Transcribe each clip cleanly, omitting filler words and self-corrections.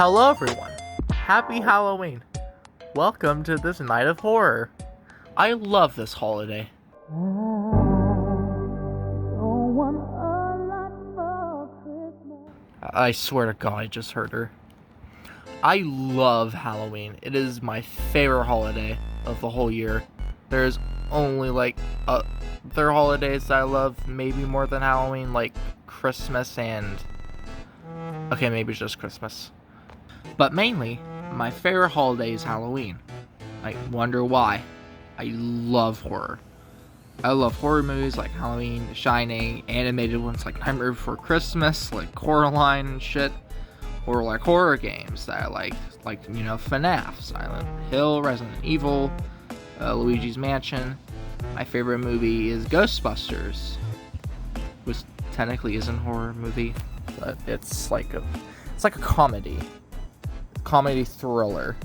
Hello everyone, happy Halloween. Welcome to this night of horror. I love this holiday. I swear to God, I just heard her. I love Halloween. It is my favorite holiday of the whole year. There's only other holidays that I love maybe more than Halloween, like Christmas and... Okay, maybe it's just Christmas. But mainly, my favorite holiday is Halloween. I wonder why. I love horror. I love horror movies like Halloween, The Shining, animated ones like Nightmare Before Christmas, like Coraline and shit. Or like horror games that I like FNAF, Silent Hill, Resident Evil, Luigi's Mansion. My favorite movie is Ghostbusters, which technically isn't a horror movie, but it's like a comedy thriller.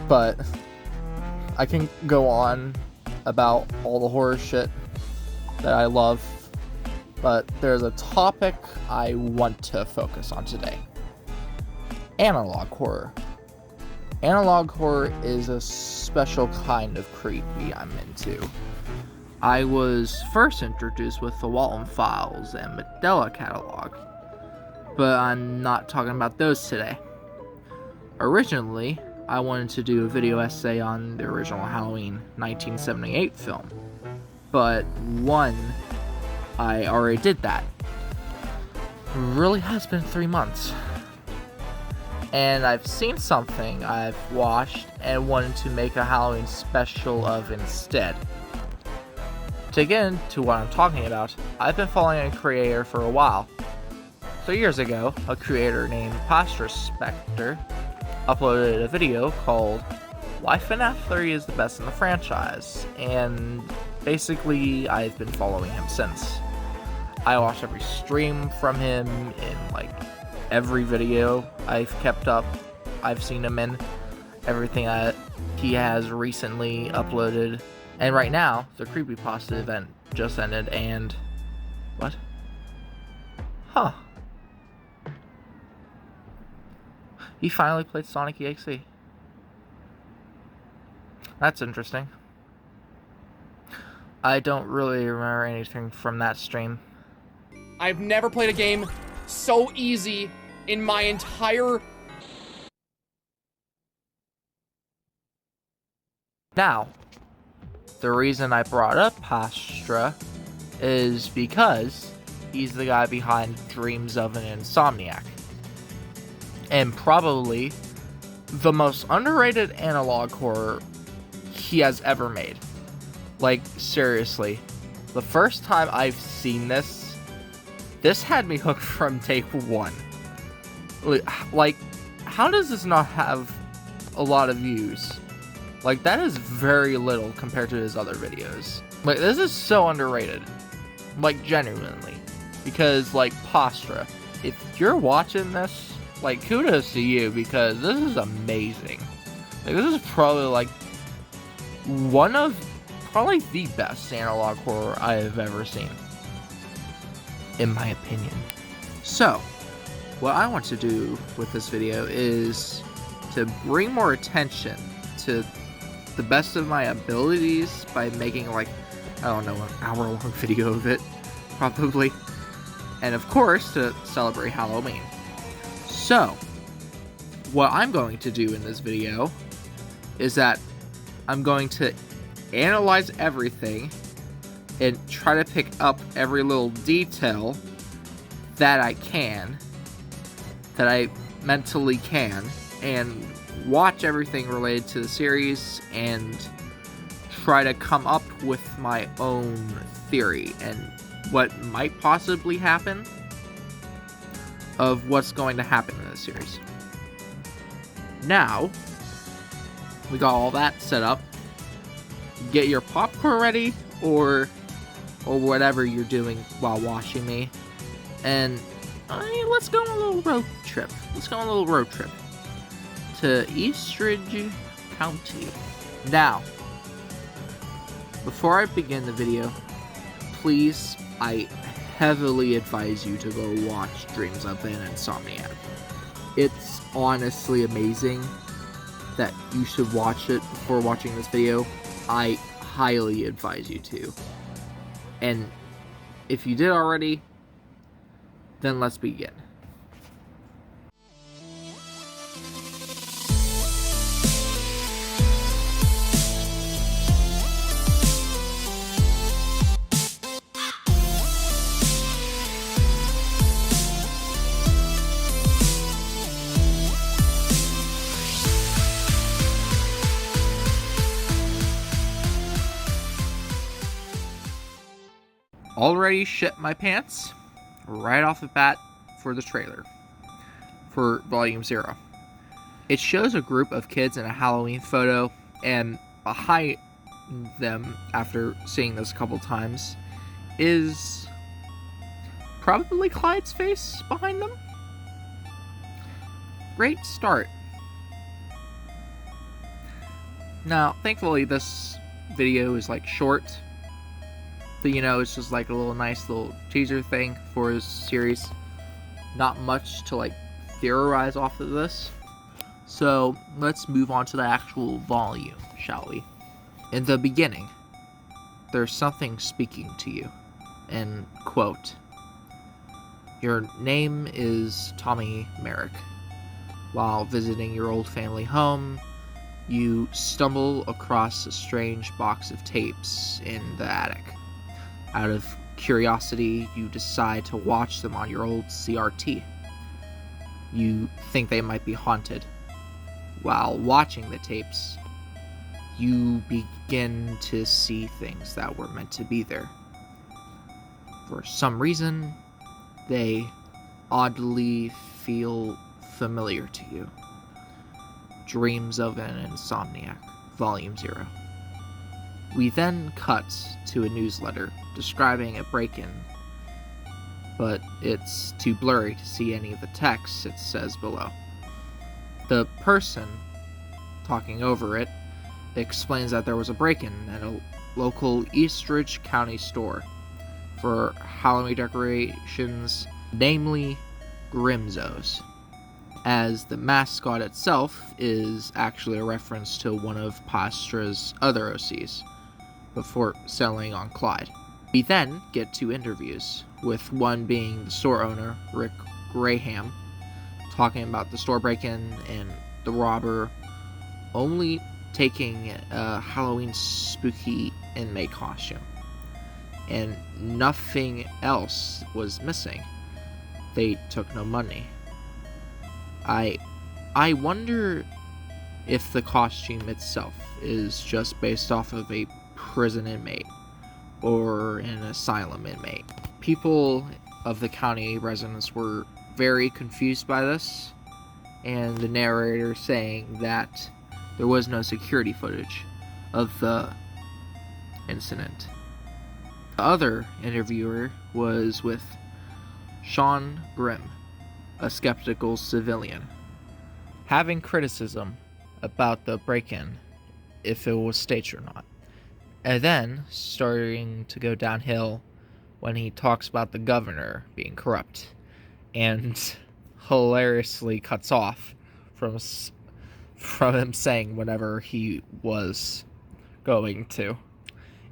But I can go on about all the horror shit that I love, but there's a topic I want to focus on today. Analog horror. Analog horror is a special kind of creepy I'm into. I was first introduced with the Walton Files and Mandela catalog, but I'm not talking about those today. Originally, I wanted to do a video essay on the original Halloween 1978 film, but I already did that. It really has been 3 months. And I've seen something I've watched and wanted to make a Halloween special of instead. To get into what I'm talking about, I've been following a creator for a while. 3 years ago, a creator named Pastor Spectre uploaded a video called Why FNAF 3 is the best in the franchise, and basically I've been following him since. I watched every stream from him in every video I've kept up. I've seen him in everything he has recently uploaded. And right now, the Creepypasta event just ended and... What? Huh. He finally played Sonic EXE. That's interesting. I don't really remember anything from that stream. I've never played a game so easy in my entire... Now, the reason I brought up Pastra is because he's the guy behind Dreams of an Insomniac. And probably the most underrated analog horror he has ever made. Seriously. The first time I've seen this had me hooked from take one. How does this not have a lot of views? That is very little compared to his other videos. This is so underrated. Genuinely. Because, Pastra, if you're watching this, kudos to you, because this is amazing. This is probably, one of the best analog horror I have ever seen. In my opinion. So, what I want to do with this video is to bring more attention to the best of my abilities by making an hour-long video of it, probably. And of course, to celebrate Halloween. So, what I'm going to do in this video is that I'm going to analyze everything and try to pick up every little detail that I mentally can, and watch everything related to the series and try to come up with my own theory and what might possibly happen of what's going to happen in the series. Now, we got all that set up. Get your popcorn ready, or whatever you're doing while watching me, and let's go on a little road trip. To Eastridge County. Now, before I begin the video, please, I heavily advise you to go watch Dreams of an Insomniac. It's honestly amazing that you should watch it before watching this video. I highly advise you to. And if you did already, then let's begin. Already shit my pants right off the bat for the trailer for Volume 0. It shows a group of kids in a Halloween photo, and behind them, after seeing this a couple times, is probably Clyde's face behind them. Great start. Now, thankfully this video is like short. But, you know, it's just like a nice little teaser thing for his series. Not much to like theorize off of this. So let's move on to the actual volume, shall we? In the beginning, there's something speaking to you. And quote, "Your name is Tommy Merrick. While visiting your old family home, you stumble across a strange box of tapes in the attic. Out of curiosity, you decide to watch them on your old CRT. You think they might be haunted. While watching the tapes, you begin to see things that were meant to be there. For some reason, they oddly feel familiar to you. Dreams of an Insomniac, Volume 0. We then cut to a newsletter describing a break-in, but it's too blurry to see any of the text it says below. The person talking over it explains that there was a break-in at a local Eastridge County store for Halloween decorations, namely Grimzo's, as the mascot itself is actually a reference to one of Pastra's other OCs, before settling on Clyde. We then get 2 interviews, with one being the store owner, Rick Graham, talking about the store break-in and the robber only taking a Halloween spooky inmate costume, and nothing else was missing. They took no money. I wonder if the costume itself is just based off of a prison inmate or an asylum inmate. People of the county residents were very confused by this, and the narrator saying that there was no security footage of the incident. The other interviewer was with Sean Grimm, a skeptical civilian, having criticism about the break-in, if it was staged or not, and then starting to go downhill when he talks about the governor being corrupt, and hilariously cuts off from him saying whatever he was going to.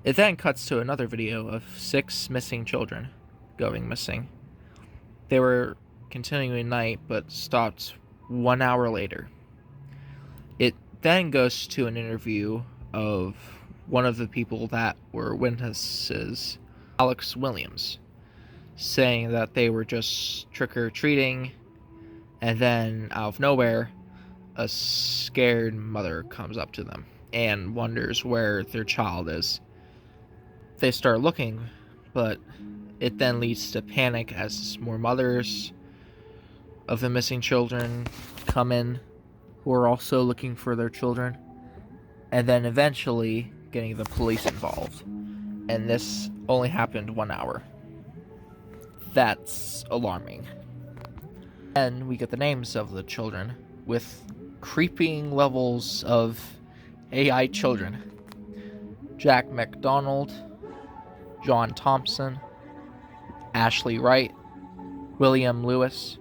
It then cuts to another video of 6 missing children going missing. They were continuing night, but stopped 1 hour later. It then goes to an interview of one of the people that were witnesses, Alex Williams, saying that they were just trick-or-treating, and then out of nowhere, a scared mother comes up to them and wonders where their child is. They start looking, but it then leads to panic as more mothers of the missing children come in, who are also looking for their children, and then eventually getting the police involved. And this only happened 1 hour. That's alarming. Then we get the names of the children, with creeping levels of AI children. Jack McDonald, John Thompson, Ashley Wright, William Lewis,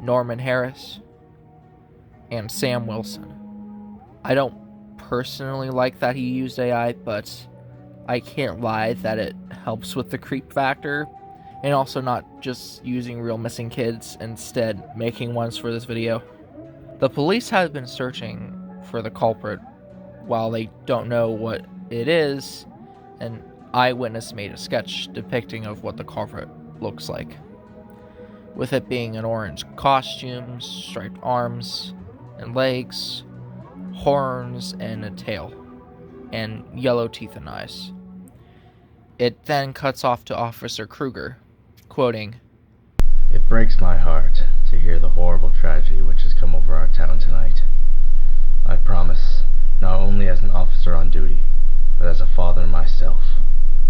Norman Harris, and Sam Wilson. I don't personally like that he used AI, but I can't lie that it helps with the creep factor, and also not just using real missing kids, instead making ones for this video. The police have been searching for the culprit. While they don't know what it is, an eyewitness made a sketch depicting of what the culprit looks like, with it being an orange costume, striped arms and legs, horns and a tail, and yellow teeth and eyes. It then cuts off to Officer Kruger, quoting, "It breaks my heart to hear the horrible tragedy which has come over our town tonight. I promise, not only as an officer on duty, but as a father myself,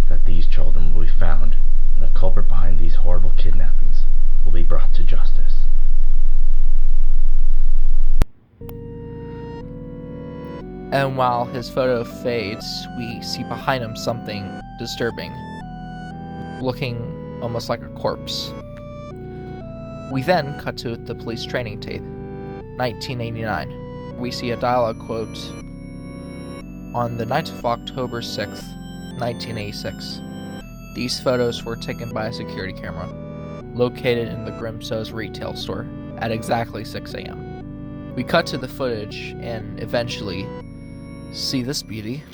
that these children will be found and the culprit behind these horrible kidnappings will be brought to justice." And while his photo fades, we see behind him something disturbing, looking almost like a corpse. We then cut to the police training tape, 1989. We see a dialogue quote, "On the night of October 6th, 1986, these photos were taken by a security camera located in the Grimso's retail store at exactly 6 a.m. We cut to the footage and eventually see this beauty.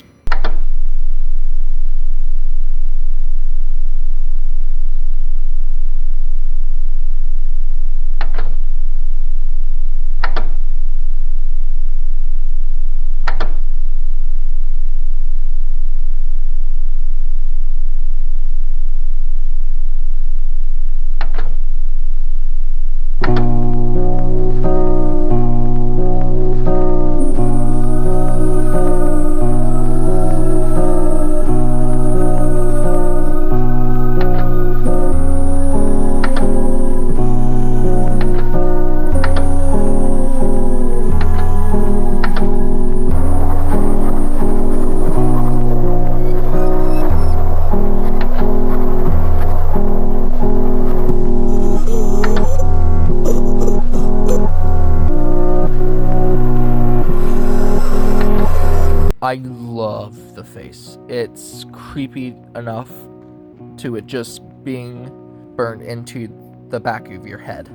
I love the face. It's creepy enough to it just being burned into the back of your head.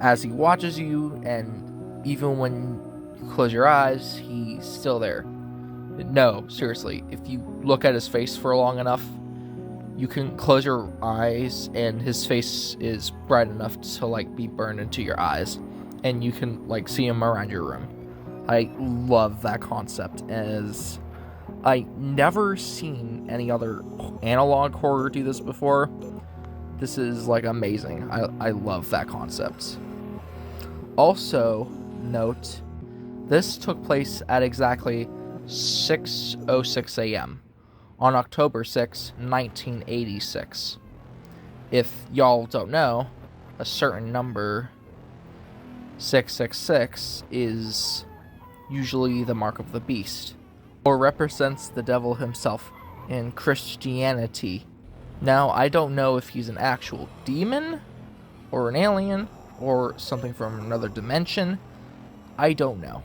As he watches you, and even when you close your eyes, he's still there. No, seriously, if you look at his face for long enough, you can close your eyes and his face is bright enough to like be burned into your eyes, and you can like see him around your room. I love that concept, as I never seen any other analog horror do this before. This is like amazing. I love that concept. Also, note, this took place at exactly 6:06 a.m. on October 6, 1986. If y'all don't know, a certain number, 666, is usually the mark of the beast, or represents the devil himself in Christianity. Now, I don't know if he's an actual demon, or an alien, or something from another dimension. I don't know.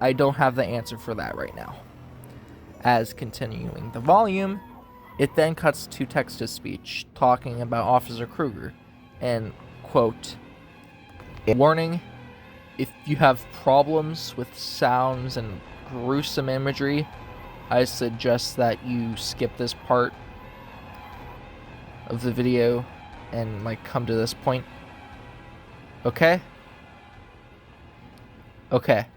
I don't have the answer for that right now. As continuing the volume, it then cuts to text-to-speech talking about Officer Kruger, and, quote, "Warning, if you have problems with sounds and gruesome imagery, I suggest that you skip this part of the video and like come to this point. Okay? Okay."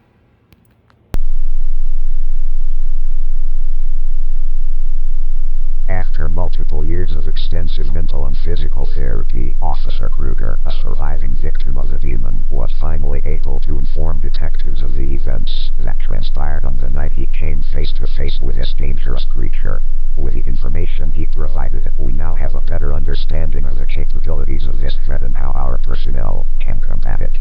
After multiple years of extensive mental and physical therapy, Officer Kruger, a surviving victim of the demon, was finally able to inform detectives of the events that transpired on the night he came face to face with this dangerous creature. With the information he provided, we now have a better understanding of the capabilities of this threat and how our personnel can combat it.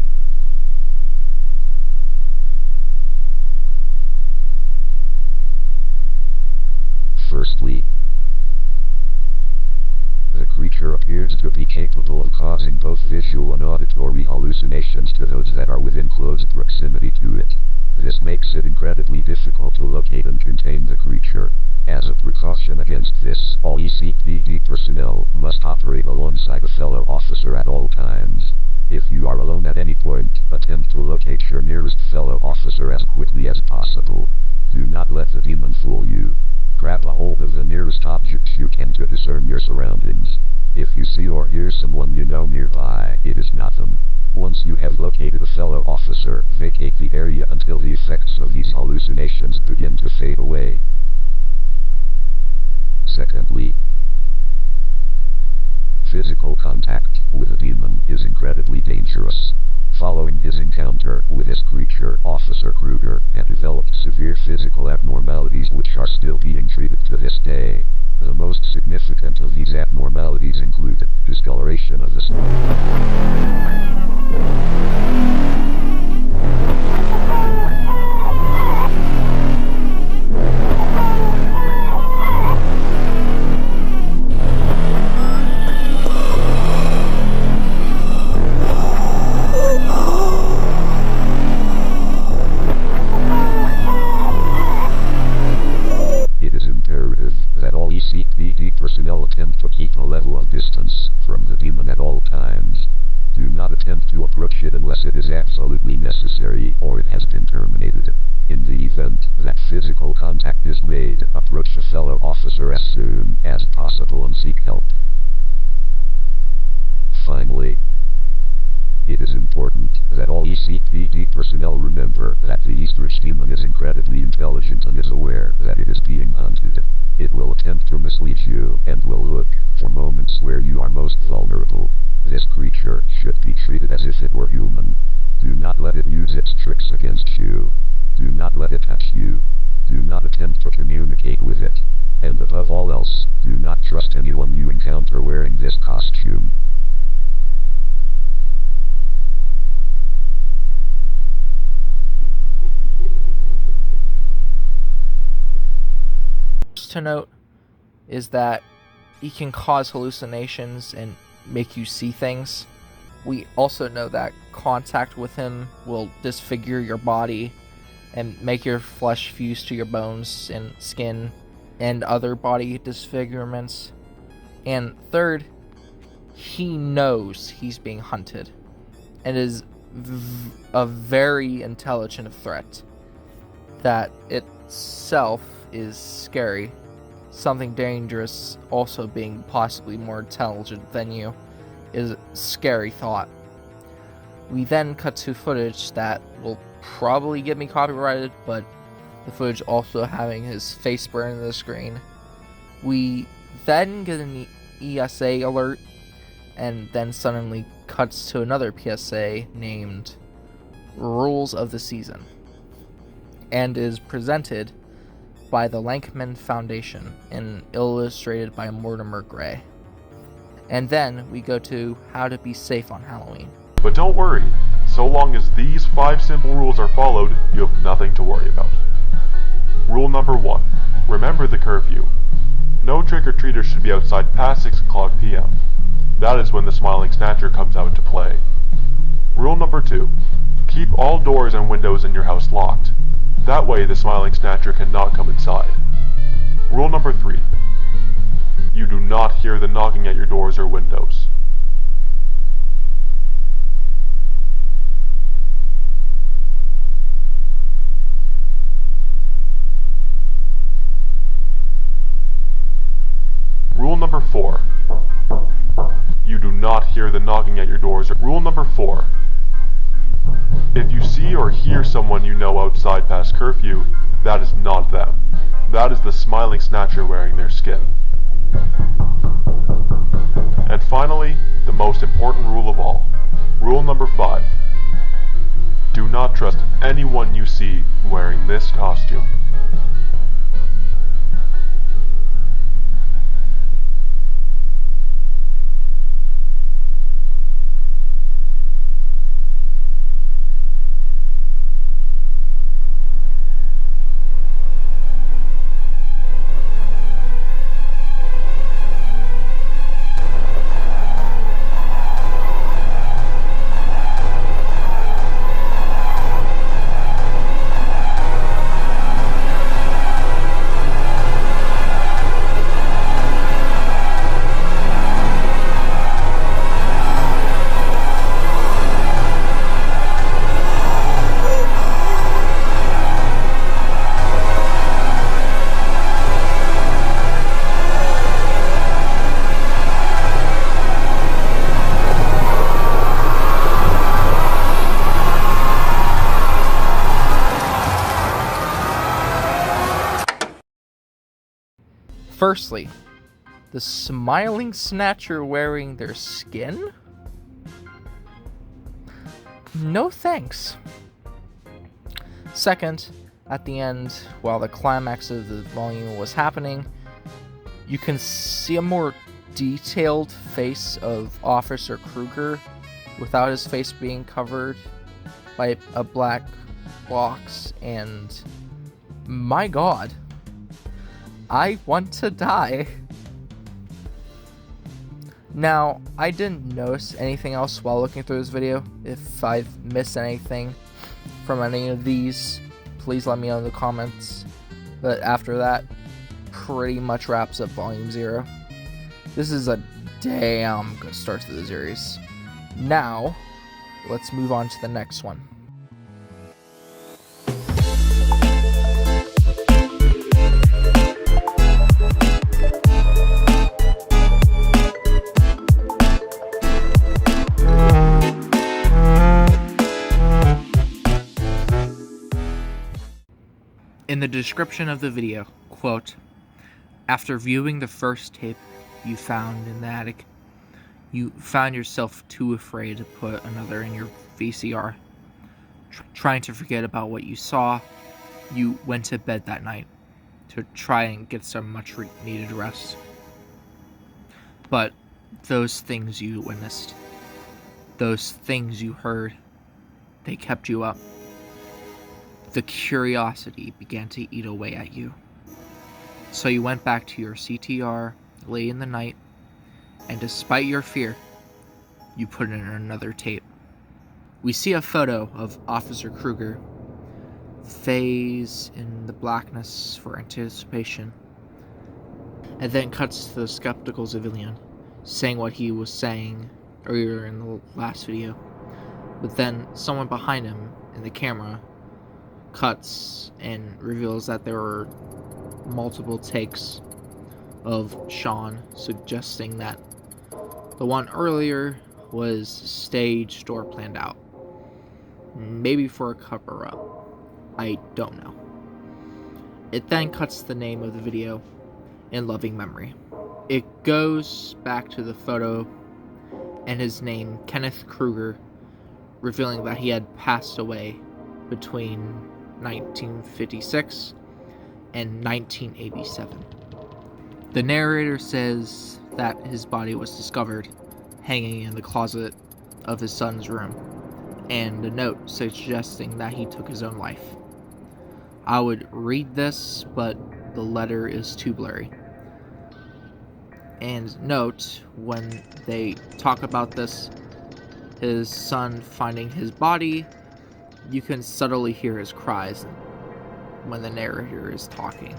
Firstly, the creature appears to be capable of causing both visual and auditory hallucinations. hallucinations to those that are within close proximity to it. This makes it incredibly difficult to locate and contain the creature. As a precaution against this, all ECPD personnel must operate alongside a fellow officer at all times. If you are alone at any point, attempt to locate your nearest fellow officer as quickly as possible. Do not let the demon fool you. Grab a hold of the nearest object you can to discern your surroundings. If you see or hear someone you know nearby, it is not them. Once you have located a fellow officer, vacate the area until the effects of these hallucinations begin to fade away. Secondly, physical contact with a demon is incredibly dangerous. Following his encounter with this creature, Officer Kruger had developed severe physical abnormalities which are still being treated to this day. The most significant of these abnormalities include discoloration of the skin. ECPD personnel attempt to keep a level of distance from the demon at all times. Do not attempt to approach it unless it is absolutely necessary or it has been terminated. In the event that physical contact is made, approach a fellow officer as soon as possible and seek help. Finally, it is important that all ECPD personnel remember that the Eastrish demon is incredibly intelligent and is aware that it is being hunted. It will attempt to mislead you and will look for moments where you are most vulnerable. This creature should be treated as if it were human. Do not let it use its tricks against you. Do not let it touch you. Do not attempt to communicate with it. And above all else, do not trust anyone you encounter wearing this costume. To note is that he can cause hallucinations and make you see things. We also know that contact with him will disfigure your body and make your flesh fuse to your bones and skin and other body disfigurements. And third, he knows he's being hunted and is a very intelligent threat that itself is scary. Something dangerous also being possibly more intelligent than you is a scary thought. We then cut to footage that will probably get me copyrighted, but the footage also having his face burned into the screen. We then get an ESA alert, and then suddenly cuts to another PSA named Rules of the Season, and is presented by the Lankman Foundation and illustrated by Mortimer Gray. And then we go to how to be safe on Halloween. But don't worry, so long as these 5 simple rules are followed, you have nothing to worry about. Rule number 1. Remember the curfew. No trick-or-treaters should be outside past 6 o'clock p.m. That is when the Smiling Snatcher comes out to play. Rule number 2. Keep all doors and windows in your house locked. That way the Smiling Snatcher cannot come inside. Rule number 3. You do not hear the knocking at your doors or windows. Rule number 4. You do not hear the knocking at your doors. Rule number 4. If you see or hear someone you know outside past curfew, that is not them. That is the Smiling Snatcher wearing their skin. And finally, the most important rule of all. Rule number 5. Do not trust anyone you see wearing this costume. Firstly, the smiling snatcher wearing their skin? No thanks. Second, at the end, while the climax of the volume was happening, you can see a more detailed face of Officer Kruger without his face being covered by a black box, and my god, I want to die. Now, I didn't notice anything else while looking through this video. If I've missed anything from any of these, please let me know in the comments. But after that, pretty much wraps up Volume 0. This is a damn good start to the series. Now, let's move on to the next one. In the description of the video, quote, "After viewing the first tape you found in the attic, you found yourself too afraid to put another in your VCR. Trying to forget about what you saw, you went to bed that night to try and get some much needed rest. But those things you witnessed, those things you heard, they kept you up. The curiosity began to eat away at you. So you went back to your CTR late in the night, and despite your fear, you put in another tape. We see a photo of Officer Kruger phase in the blackness for anticipation, and then cuts to the skeptical civilian saying what he was saying earlier in the last video. But then someone behind him in the camera cuts and reveals that there were multiple takes of Sean, suggesting that the one earlier was staged or planned out. Maybe for a cover-up. I don't know. It then cuts the name of the video in loving memory. It goes back to the photo and his name, Kenneth Kruger, revealing that he had passed away between 1956 and 1987. The narrator says that his body was discovered hanging in the closet of his son's room, and a note suggesting that he took his own life. I would read this, but the letter is too blurry. And note, when they talk about this, his son finding his body, you can subtly hear his cries when the narrator is talking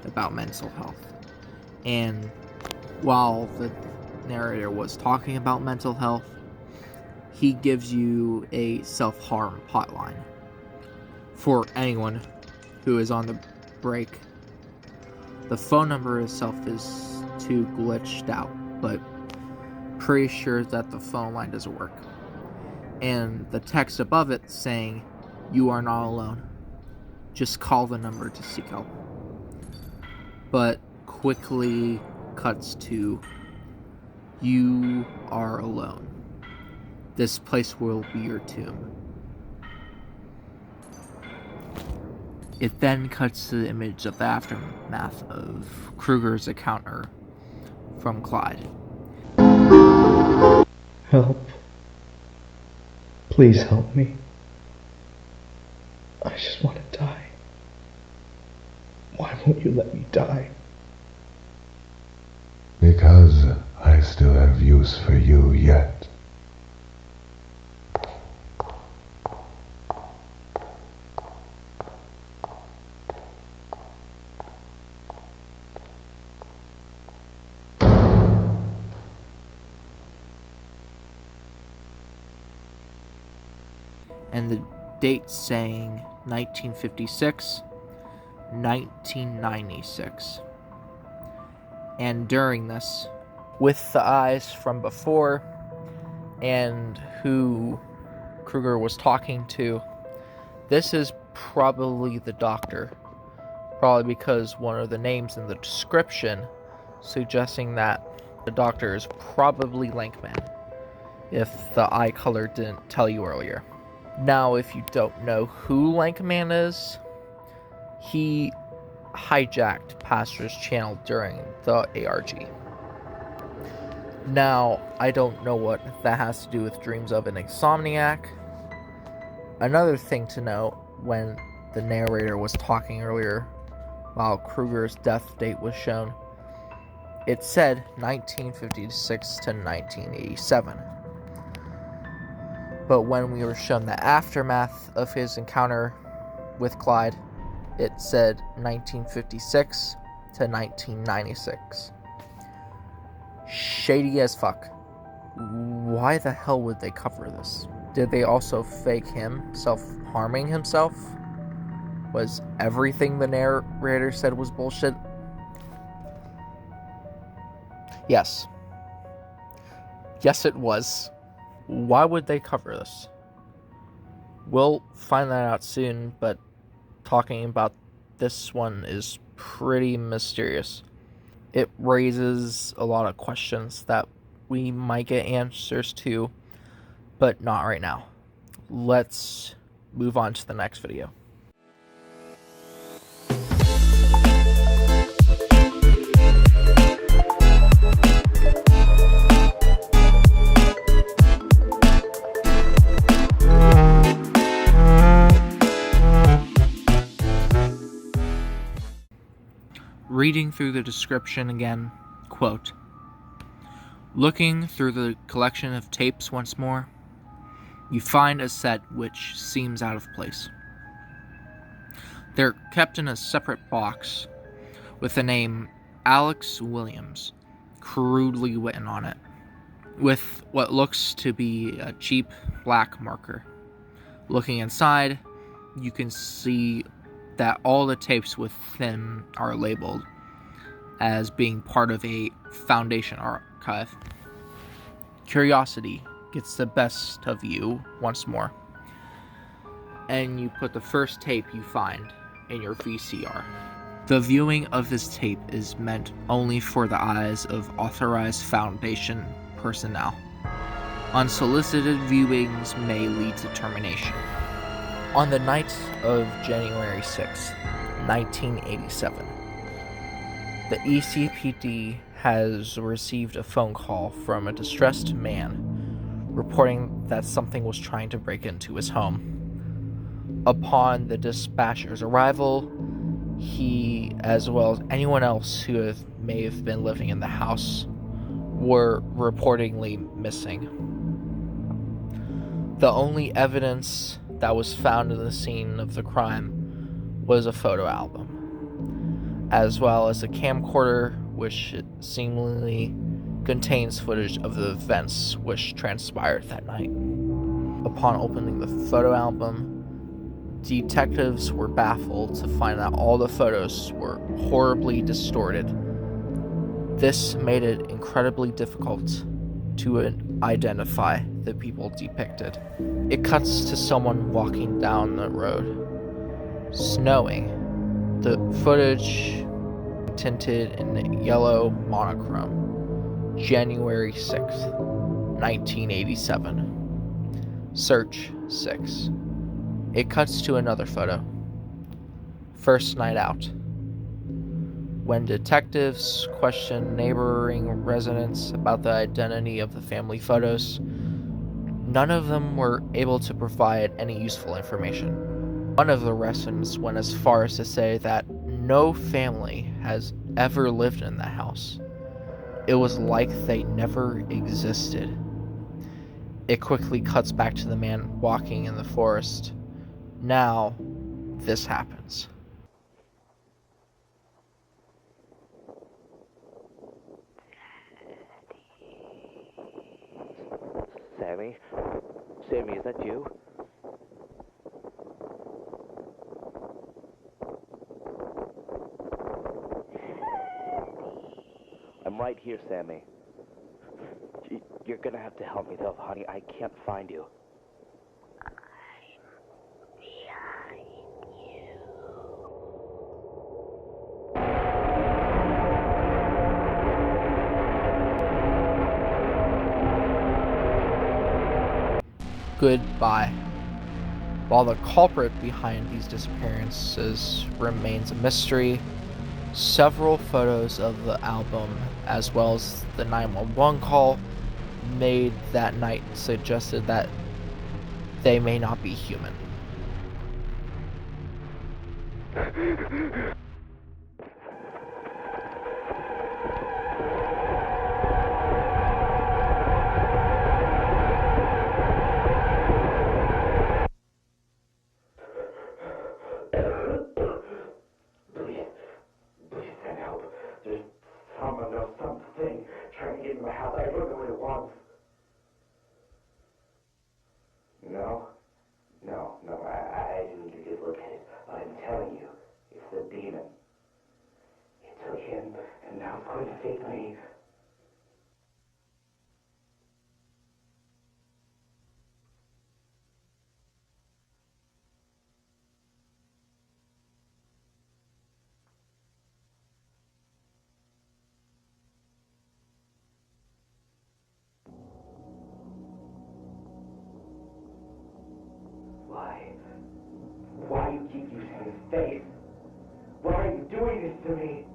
about mental health. And while the narrator was talking about mental health, he gives you a self-harm hotline for anyone who is on the break. The phone number itself is too glitched out, but pretty sure that the phone line doesn't work. And the text above it saying, "You are not alone. Just call the number to seek help." But quickly cuts to, "You are alone. This place will be your tomb." It then cuts to the image of the aftermath of Kruger's encounter from Clyde. Help. Please help me. I just want to die. Why won't you let me die? Because I still have use for you yet. And the date saying 1956, 1996. And during this, with the eyes from before and who Kruger was talking to, this is probably the doctor Probably because one of the names in the description suggesting that the doctor is probably Lankman, if the eye color didn't tell you earlier. Now, if you don't know who Lankman is, he hijacked Pastor's channel during the ARG. Now, I don't know what that has to do with Dreams of an Insomniac. Another thing to note, when the narrator was talking earlier while Kruger's death date was shown, it said 1956 to 1987. But when we were shown the aftermath of his encounter with Clyde, it said 1956 to 1996. Shady as fuck. Why the hell would they cover this? Did they also fake him self-harming himself? Was everything the narrator said was bullshit? Yes. Yes, it was. Why would they cover this? We'll find that out soon, but talking about this one is pretty mysterious. It raises a lot of questions that we might get answers to, but not right now. Let's move on to the next video. Reading through the description again, quote, "Looking through the collection of tapes once more, you find a set which seems out of place. They're kept in a separate box with the name Alex Williams crudely written on it, with what looks to be a cheap black marker. Looking inside, you can see that all the tapes within are labeled as being part of a Foundation archive. Curiosity gets the best of you once more, and you put the first tape you find in your VCR. The viewing of this tape is meant only for the eyes of authorized Foundation personnel. Unsolicited viewings may lead to termination." On the night of January 6, 1987, the ECPD has received a phone call from a distressed man reporting that something was trying to break into his home. Upon the dispatcher's arrival, he, as well as anyone else who may have been living in the house, were reportedly missing. The only evidence that was found in the scene of the crime was a photo album, as well as a camcorder which seemingly contains footage of the events which transpired that night. Upon opening the photo album, detectives were baffled to find that all the photos were horribly distorted. This made it incredibly difficult to identify the people depicted. It cuts to someone walking down the road, snowing. The footage tinted in yellow monochrome. January 6th, 1987. Search 6. It cuts to another photo. First night out. When detectives questioned neighboring residents about the identity of the family photos, none of them were able to provide any useful information. One of the residents went as far as to say that no family has ever lived in the house. It was like they never existed. It quickly cuts back to the man walking in the forest. Now, this happens. Sammy? Sammy, is that you? I'm right here, Sammy. You're gonna have to help me though, honey. I can't find you. goodbye. While the culprit behind these disappearances remains a mystery, several photos of the album, as well as the 911 call made that night, suggested that they may not be human. Please send help. There's someone or something trying to get in my house. I don't know what it wants. No, I didn't get a good look at it. But I'm telling you, it's the demon. It took him, and now it's going to take me. Why you keep using his face? Why are you doing this to me?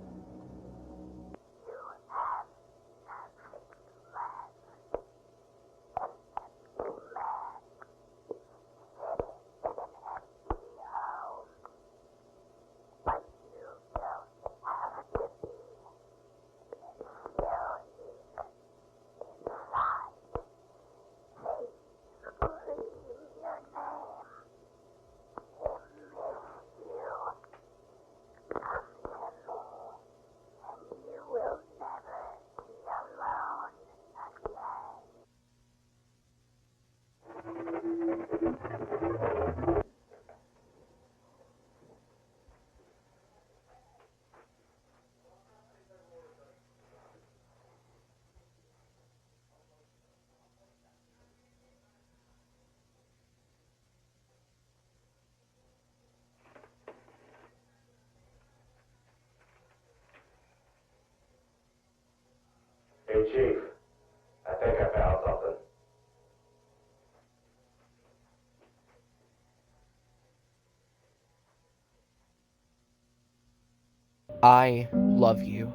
Hey, Chief. I think I found something. I love you.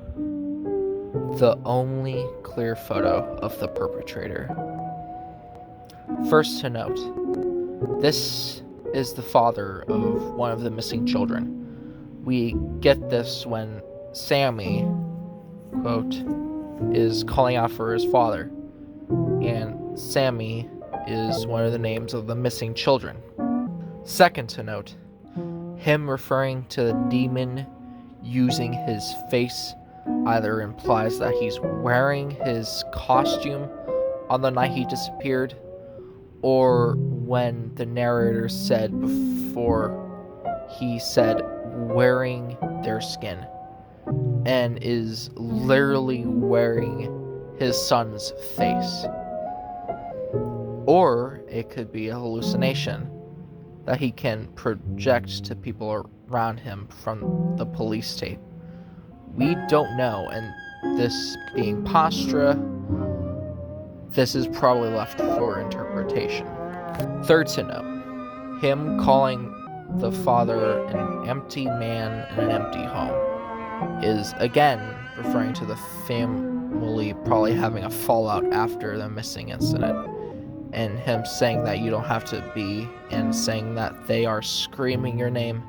The only clear photo of the perpetrator. First to note, this is the father of one of the missing children. We get this when Sammy, quote, is calling out for his father, and Sammy is one of the names of the missing children. Second to note, him referring to the demon using his face either implies that he's wearing his costume on the night he disappeared, or when the narrator said before, he said wearing their skin, and is literally wearing his son's face. Or it could be a hallucination that he can project to people around him from the police tape. We don't know, and this being postura, this is probably left for interpretation. Third to note, him calling the father an empty man in an empty home is again referring to the family probably having a fallout after the missing incident, and him saying that you don't have to be, and saying that they are screaming your name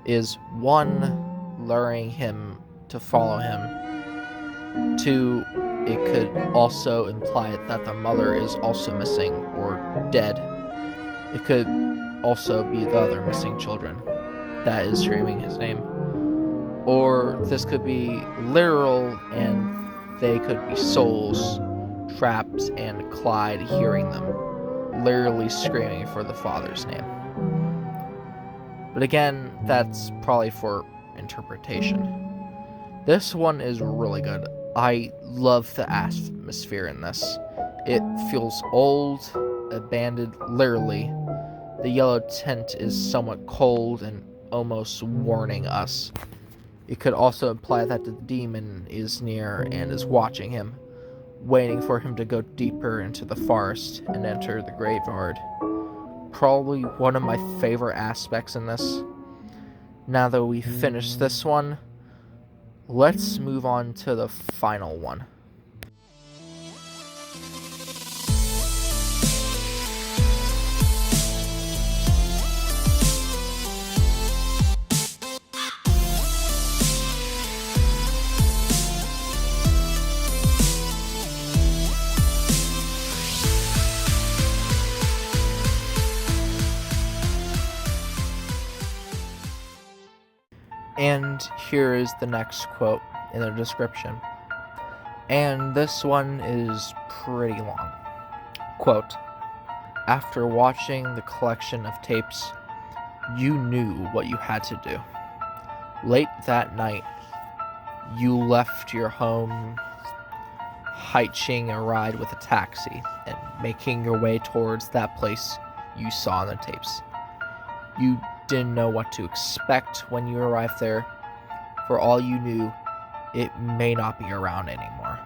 is one, luring him to follow him. Two, it could also imply that the mother is also missing or dead. It could also be the other missing children that is screaming his name. Or this could be literal, and they could be souls trapped and Clyde hearing them literally screaming for the father's name. But again, that's probably for interpretation. This one is really good. I love the atmosphere in this. It feels old, abandoned, literally. The yellow tint is somewhat cold and almost warning us. It could also imply that the demon is near and is watching him. waiting for him to go deeper into the forest and enter the graveyard. Probably one of my favorite aspects in this. Now that we've finished this one, let's move on to the final one. And here is the next quote in the description. And this one is pretty long. Quote, "After watching the collection of tapes, you knew what you had to do. Late that night, you left your home, hitching a ride with a taxi and making your way towards that place you saw in the tapes. You didn't know what to expect when you arrived there. For all you knew, it may not be around anymore.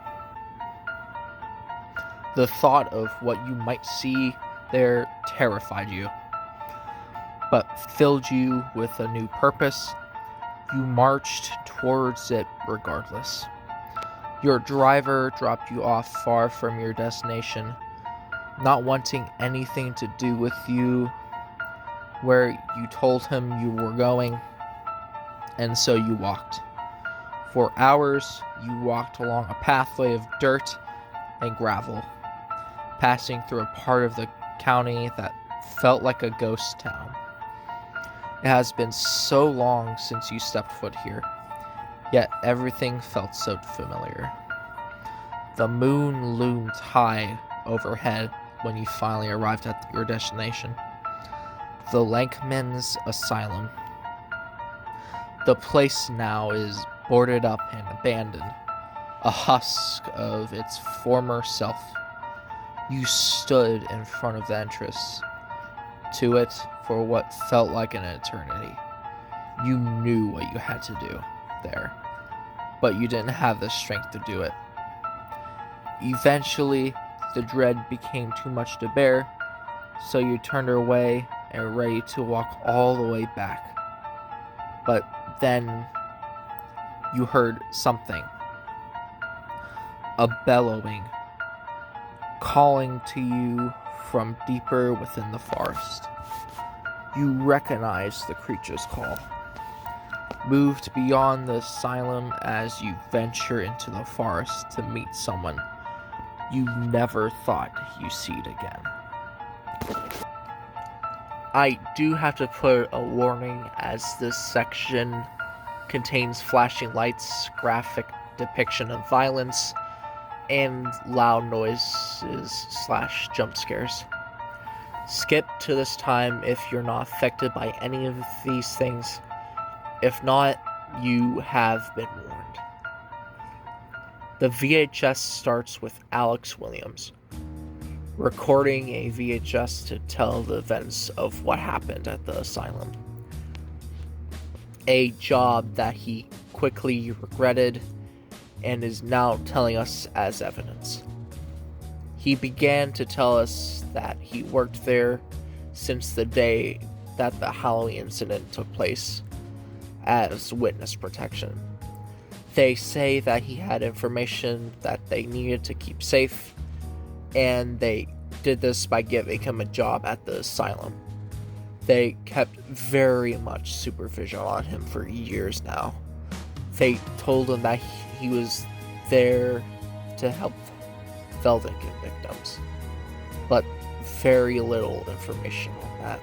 The thought of what you might see there terrified you, but filled you with a new purpose. You marched towards it regardless. Your driver dropped you off far from your destination, not wanting anything to do with you where you told him you were going, and so you walked. For hours, you walked along a pathway of dirt and gravel, passing through a part of the county that felt like a ghost town. It has been so long since you stepped foot here, yet everything felt so familiar. The moon loomed high overhead when you finally arrived at your destination. The Lankman's Asylum. The place now is boarded up and abandoned, a husk of its former self. You stood in front of the entrance to it for what felt like an eternity. You knew what you had to do there, but you didn't have the strength to do it. Eventually, the dread became too much to bear, so you turned away and ready to walk all the way back. But then you heard something. A bellowing, calling to you from deeper within the forest. You recognize the creature's call. Moved beyond the asylum as you venture into the forest to meet someone you never thought you'd see it again. I do have to put a warning, as this section contains flashing lights, graphic depiction of violence, and loud noises / jump scares. Skip to this time if you're not affected by any of these things. If not, you have been warned. The VHS starts with Alex Williams recording a VHS to tell the events of what happened at the asylum. A job that he quickly regretted and is now telling us as evidence. He began to tell us that he worked there since the day that the Halloween incident took place as witness protection. They say that he had information that they needed to keep safe, and they did this by giving him a job at the asylum. They kept very much supervision on him for years now. They told him that he was there to help Velvet victims, but very little information on that.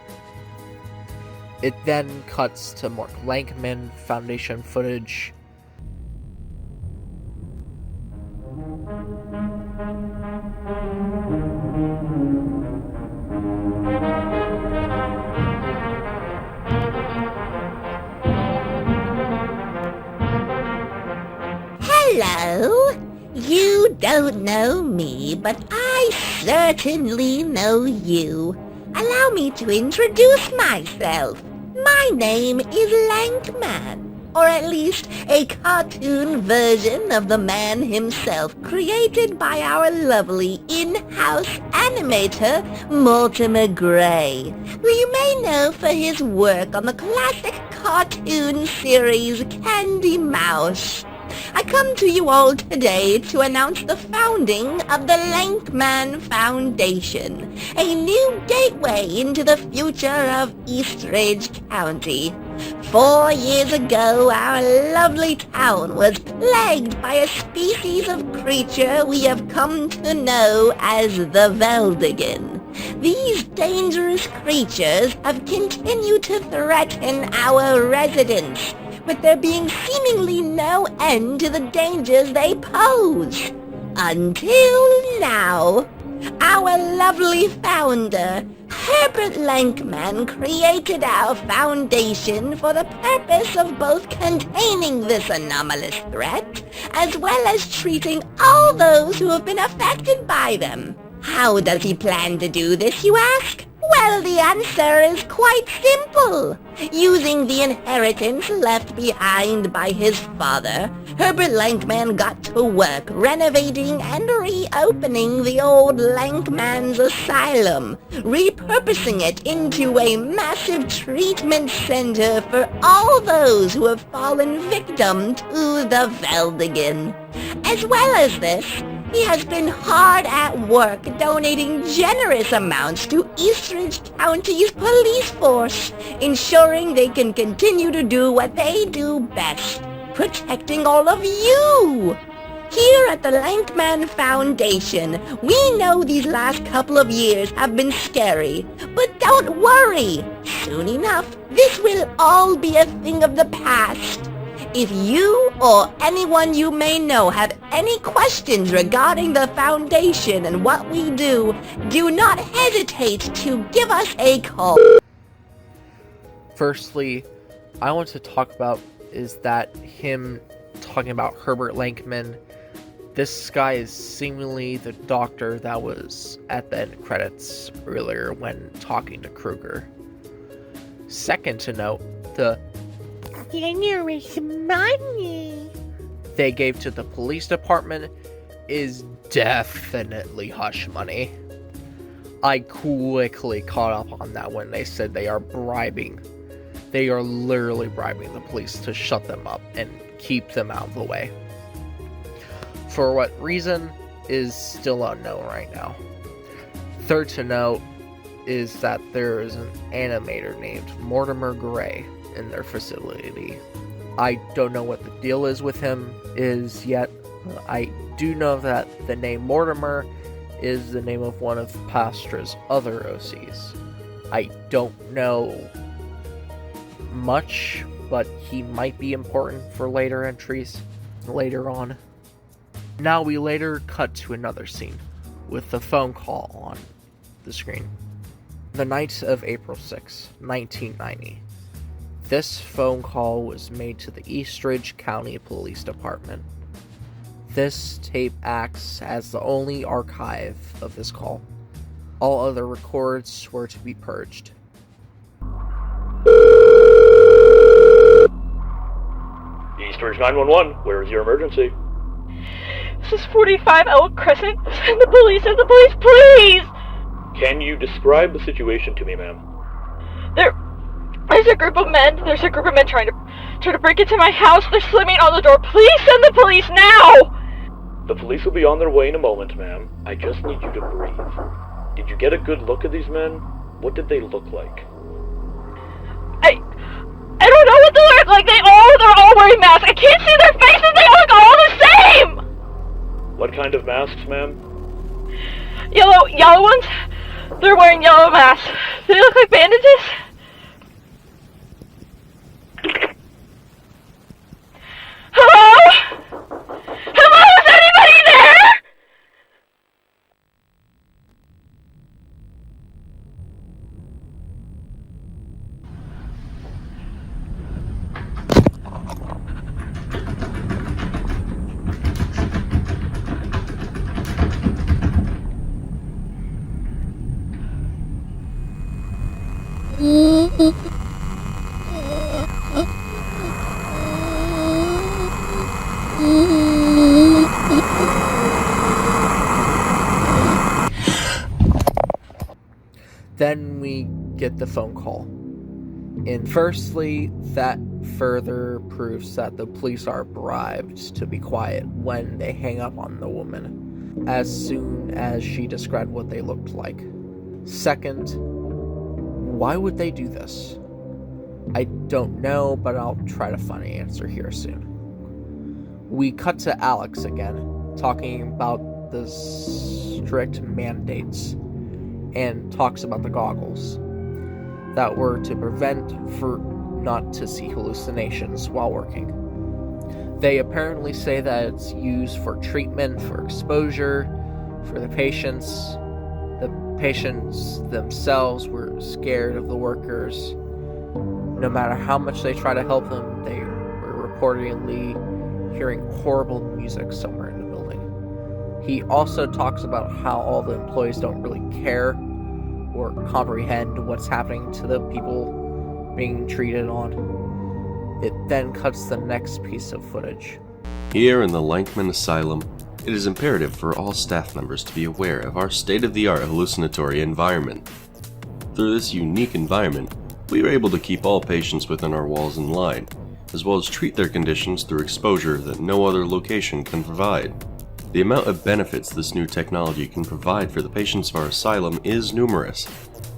It then cuts to more Lankman Foundation footage. Hello? You don't know me, but I certainly know you. Allow me to introduce myself. My name is Lankman. or at least a cartoon version of the man himself, created by our lovely in-house animator, Mortimer Gray, who you may know for his work on the classic cartoon series Candy Mouse. I come to you all today to announce the founding of the Lankman Foundation, a new gateway into the future of Eastridge County. 4 years ago, our lovely town was plagued by a species of creature we have come to know as the Veldigan. These dangerous creatures have continued to threaten our residents, with there being seemingly no end to the dangers they pose. Until now, our lovely founder, Herbert Lankman, created our foundation for the purpose of both containing this anomalous threat, as well as treating all those who have been affected by them. How does he plan to do this, you ask? Well, the answer is quite simple. Using the inheritance left behind by his father, Herbert Lankman got to work renovating and reopening the old Lankman's Asylum, repurposing it into a massive treatment center for all those who have fallen victim to the Veldigan. As well as this, he has been hard at work donating generous amounts to Eastridge County's police force, ensuring they can continue to do what they do best, protecting all of you. Here at the Lankman Foundation, we know these last couple of years have been scary, but don't worry. Soon enough, this will all be a thing of the past. If you or anyone you may know have any questions regarding the Foundation and what we do not hesitate to give us a call. Firstly, I want to talk about is that him talking about Herbert Lankman. This guy is seemingly the doctor that was at the end credits earlier when talking to Kruger. Second to note, the generous money they gave to the police department is definitely hush money. I quickly caught up on that when they said they are literally bribing the police to shut them up and keep them out of the way. For what reason is still unknown right now. Third to note is that there is an animator named Mortimer Gray in their facility. I don't know what the deal is with him yet. I do know that the name Mortimer is the name of one of Pastra's other OCs. I don't know much, but he might be important for later entries later on. Now we later cut to another scene with the phone call on the screen. The night of April 6, 1990. This phone call was made to the Eastridge County Police Department. This tape acts as the only archive of this call. All other records were to be purged. Eastridge 911, where is your emergency? This is 45 Elk Crescent. Send the police, please! Can you describe the situation to me, ma'am? There's a group of men trying to break into my house. They're slamming on the door. Please send the police now! The police will be on their way in a moment, ma'am. I just need you to breathe. Did you get a good look at these men? What did they look like? I don't know what they look like. They're all wearing masks. I can't see their faces. They look all the same! What kind of masks, ma'am? Yellow ones? They're wearing yellow masks. Do they look like bandages? Hello? Hello, is anybody there? Then we get the phone call. And firstly, that further proves that the police are bribed to be quiet when they hang up on the woman, as soon as she described what they looked like. Second, why would they do this? I don't know, but I'll try to find an answer here soon. We cut to Alex again, talking about the strict mandates, and talks about the goggles that were to prevent for not to see hallucinations while working. They apparently say that it's used for treatment, for exposure, for the patients. The patients themselves were scared of the workers. No matter how much they try to help them, they were reportedly hearing horrible music somewhere in the building. He also talks about how all the employees don't really care or comprehend what's happening to the people being treated on. It then cuts the next piece of footage. Here in the Lankman Asylum, it is imperative for all staff members to be aware of our state-of-the-art hallucinatory environment. Through this unique environment, we are able to keep all patients within our walls in line, as well as treat their conditions through exposure that no other location can provide. The amount of benefits this new technology can provide for the patients of our asylum is numerous,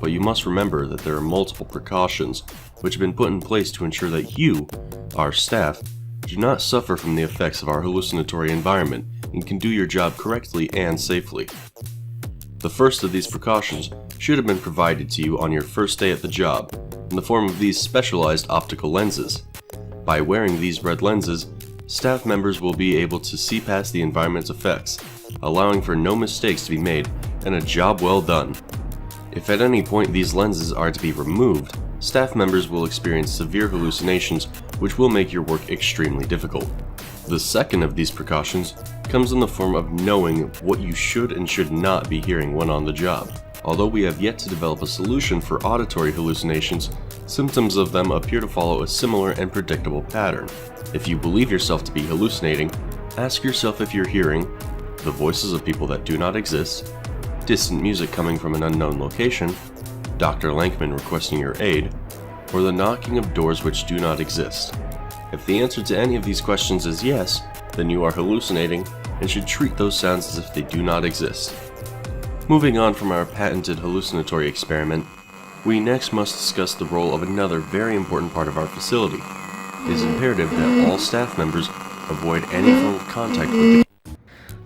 but you must remember that there are multiple precautions which have been put in place to ensure that you, our staff, do not suffer from the effects of our hallucinatory environment and can do your job correctly and safely. The first of these precautions should have been provided to you on your first day at the job, in the form of these specialized optical lenses. By wearing these red lenses, staff members will be able to see past the environment's effects, allowing for no mistakes to be made and a job well done. If at any point these lenses are to be removed, staff members will experience severe hallucinations which will make your work extremely difficult. The second of these precautions comes in the form of knowing what you should and should not be hearing when on the job. Although we have yet to develop a solution for auditory hallucinations, symptoms of them appear to follow a similar and predictable pattern. If you believe yourself to be hallucinating, ask yourself if you're hearing the voices of people that do not exist, distant music coming from an unknown location, Dr. Lankman requesting your aid, or the knocking of doors which do not exist. If the answer to any of these questions is yes, then you are hallucinating and should treat those sounds as if they do not exist. Moving on from our patented hallucinatory experiment, we next must discuss the role of another very important part of our facility. It is imperative that all staff members avoid any form of contact with the...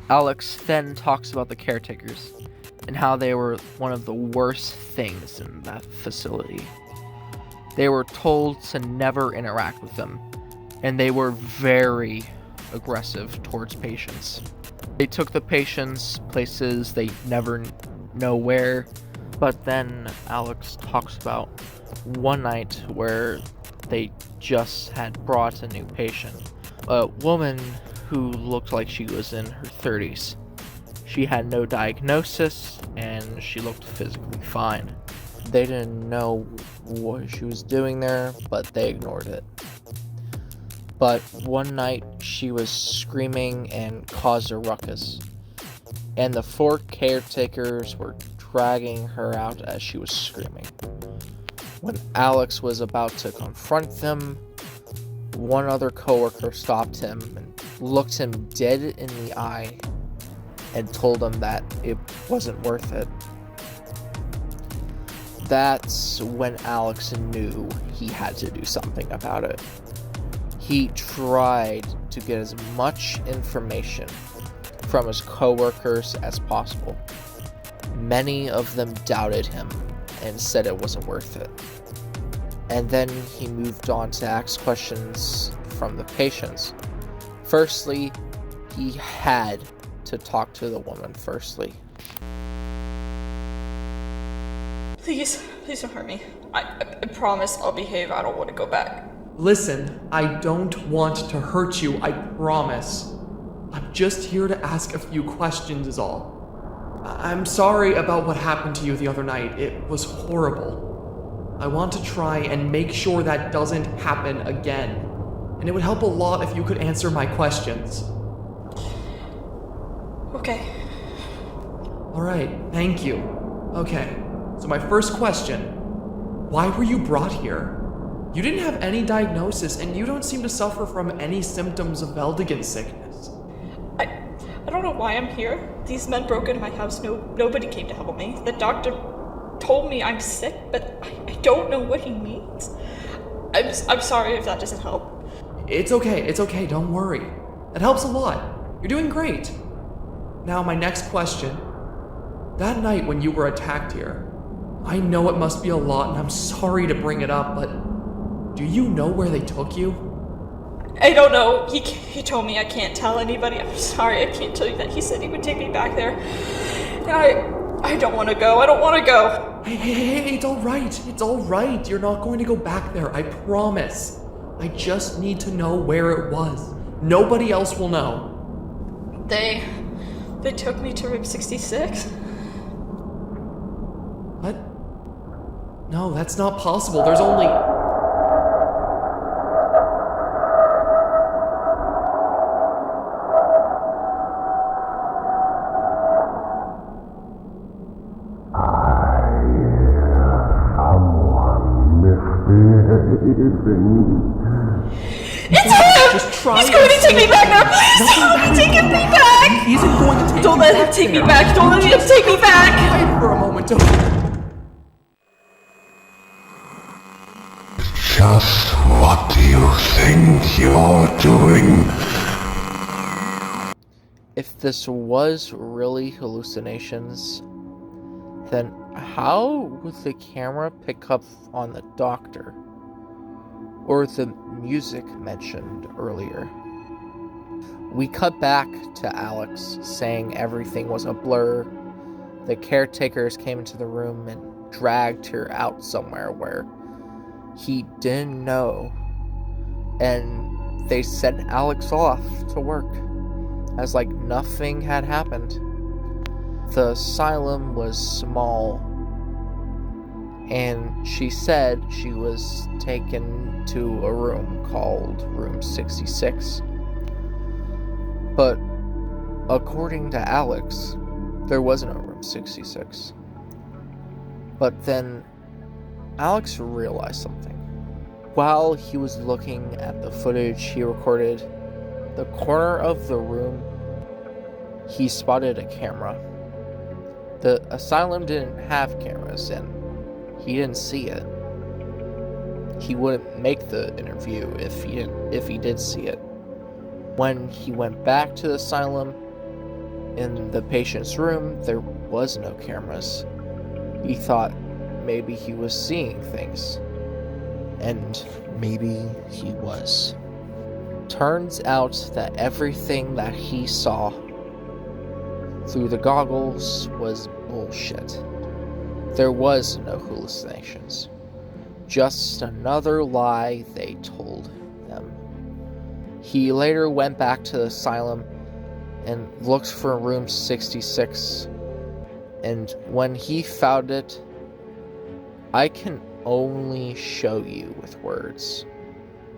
Alex then talks about the caretakers and how they were one of the worst things in that facility. They were told to never interact with them, and they were very aggressive towards patients. They took the patients places they never know where, but then Alex talks about one night where they just had brought a new patient, a woman who looked like she was in her 30s. She had no diagnosis, and she looked physically fine. They didn't know what she was doing there, but they ignored it. But one night, she was screaming and caused a ruckus, and the 4 caretakers were dragging her out as she was screaming. When Alex was about to confront them, one other coworker stopped him and looked him dead in the eye and told him that it wasn't worth it. That's when Alex knew he had to do something about it. He tried to get as much information from his coworkers as possible. Many of them doubted him and said it wasn't worth it. And then he moved on to ask questions from the patients. Firstly, he had to talk to the woman firstly. Please don't hurt me. I promise I'll behave. I don't want to go back. Listen, I don't want to hurt you, I promise. I'm just here to ask a few questions is all. I'm sorry about what happened to you the other night. It was horrible. I want to try and make sure that doesn't happen again. and it would help a lot if you could answer my questions. Okay. Alright, thank you. Okay, so my first question. Why were you brought here? You didn't have any diagnosis, and you don't seem to suffer from any symptoms of Veldigan sickness. I don't know why I'm here. These men broke into my house. Nobody came to help me. The doctor told me I'm sick, but I don't know what he means. I'm sorry if that doesn't help. It's okay, don't worry. That helps a lot. You're doing great. Now, my next question. That night when you were attacked here, I know it must be a lot, and I'm sorry to bring it up, but do you know where they took you? I don't know. He told me I can't tell anybody. I'm sorry, I can't tell you that. He said he would take me back there. And I don't want to go. I don't want to go. Hey, it's all right. You're not going to go back there, I promise. I just need to know where it was. Nobody else will know. They took me to room 66. What? No, that's not possible. There's only... It's him! Just try He's going to take me back now! Please don't let me take him back! He isn't going to take Don't let him take me back! Don't let him take me back! Wait for a moment, Just what do you think you're doing? If this was really hallucinations, then how would the camera pick up on the doctor? Or the music mentioned earlier? We cut back to Alex saying everything was a blur. The caretakers came into the room and dragged her out somewhere where he didn't know. And they sent Alex off to work as like nothing had happened. The asylum was small, and she said she was taken to a room called room 66. But according to Alex, there wasn't a room 66. But then Alex realized something. While he was looking at the footage he recorded, the corner of the room, he spotted a camera. The asylum didn't have cameras, and he didn't see it. He wouldn't make the interview if he did see it. When he went back to the asylum, in the patient's room, there was no cameras. He thought maybe he was seeing things. And maybe he was. Turns out that everything that he saw through the goggles was bullshit. There was no hallucinations. Just another lie they told them. He later went back to the asylum and looked for room 66. And when he found it, I can only show you with words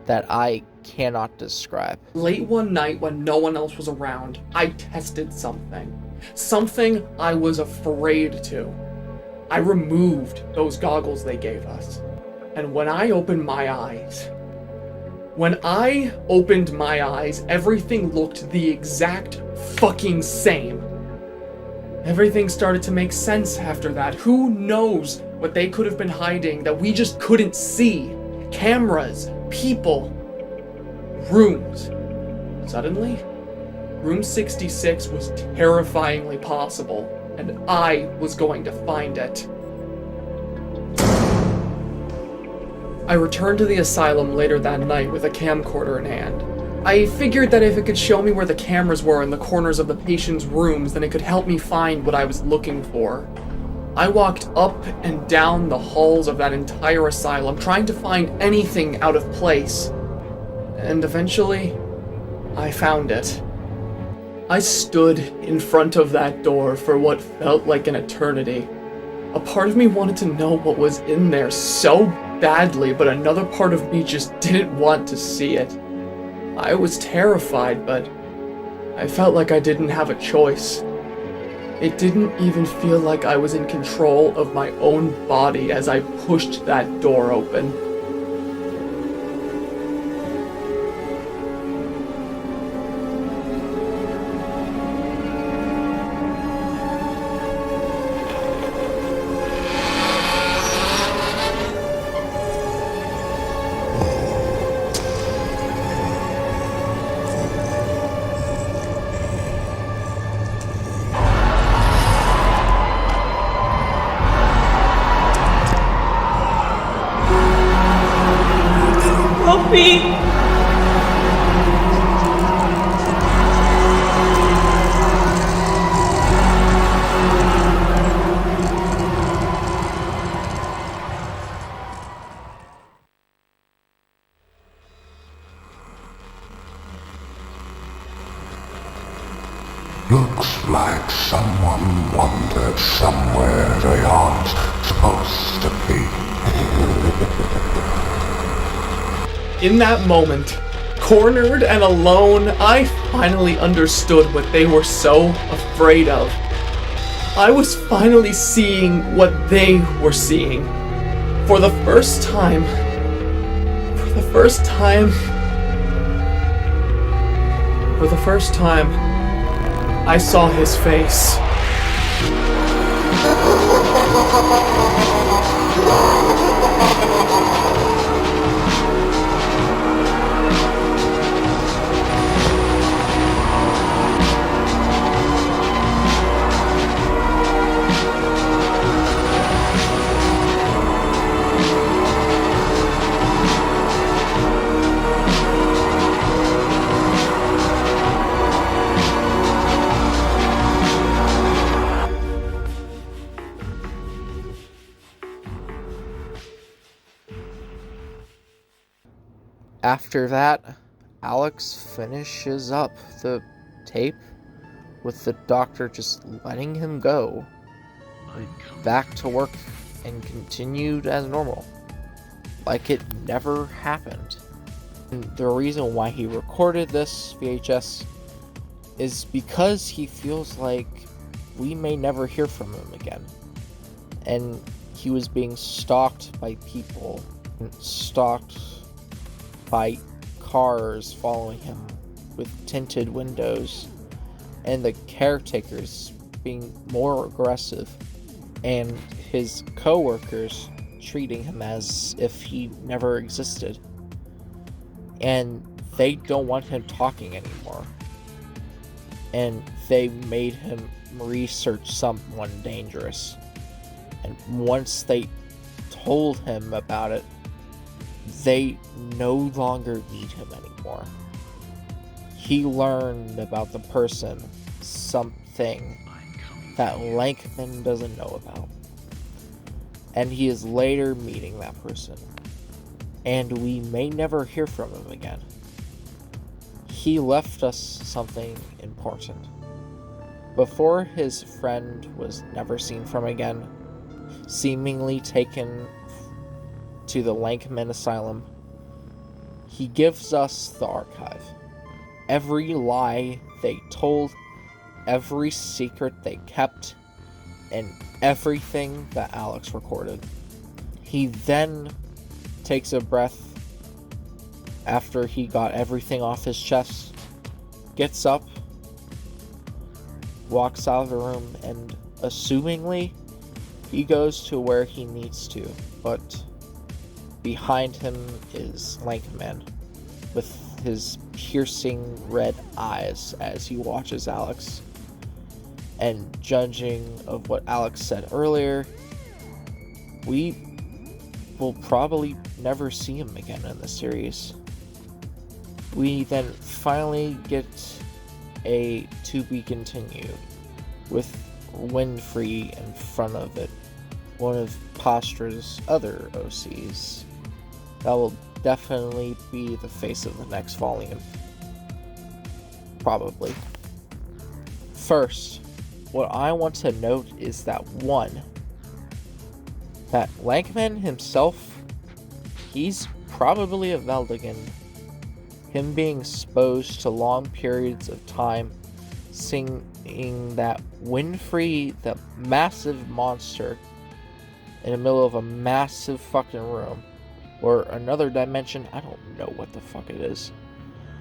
that I cannot describe. Late one night when no one else was around, I tested something. Something I was afraid to. I removed those goggles they gave us. And when I opened my eyes, everything looked the exact fucking same. Everything started to make sense after that. Who knows what they could have been hiding that we just couldn't see? Cameras, people, rooms. Suddenly, room 66 was terrifyingly possible, and I was going to find it. I returned to the asylum later that night with a camcorder in hand. I figured that if it could show me where the cameras were in the corners of the patients' rooms, then it could help me find what I was looking for. I walked up and down the halls of that entire asylum, trying to find anything out of place. And eventually, I found it. I stood in front of that door for what felt like an eternity. A part of me wanted to know what was in there so badly, but another part of me just didn't want to see it. I was terrified, but I felt like I didn't have a choice. It didn't even feel like I was in control of my own body as I pushed that door open. Help me! Looks like someone wandered somewhere they aren't supposed to be. In that moment, cornered and alone, I finally understood what they were so afraid of. I was finally seeing what they were seeing. For the first time, I saw his face. After that, Alex finishes up the tape with the doctor just letting him go back to work and continued as normal, like it never happened. And the reason why he recorded this VHS is because he feels like we may never hear from him again. And he was being stalked by people, stalked by cars following him with tinted windows, and the caretakers being more aggressive, and his co-workers treating him as if he never existed. And they don't want him talking anymore. And they made him research someone dangerous. And once they told him about it, they no longer need him anymore. He learned about the person, something that Lankman doesn't know about. And he is later meeting that person. And we may never hear from him again. He left us something important. Before his friend was never seen from again, seemingly taken to the Lankman Asylum, he gives us the archive. Every lie they told, every secret they kept, and everything that Alex recorded. He then takes a breath after he got everything off his chest, gets up, walks out of the room, and assumingly he goes to where he needs to, but behind him is Lankman with his piercing red eyes as he watches Alex. And judging of what Alex said earlier, we will probably never see him again in the series. We then finally get a to be continued with Winfrey in front of it, one of Postra's other OCs. That will definitely be the face of the next volume. Probably. First, what I want to note is that that Lankman himself, he's probably a Veldigan. him being exposed to long periods of time, seeing that Winfrey, the massive monster, in the middle of a massive fucking room, or another dimension, I don't know what the fuck it is,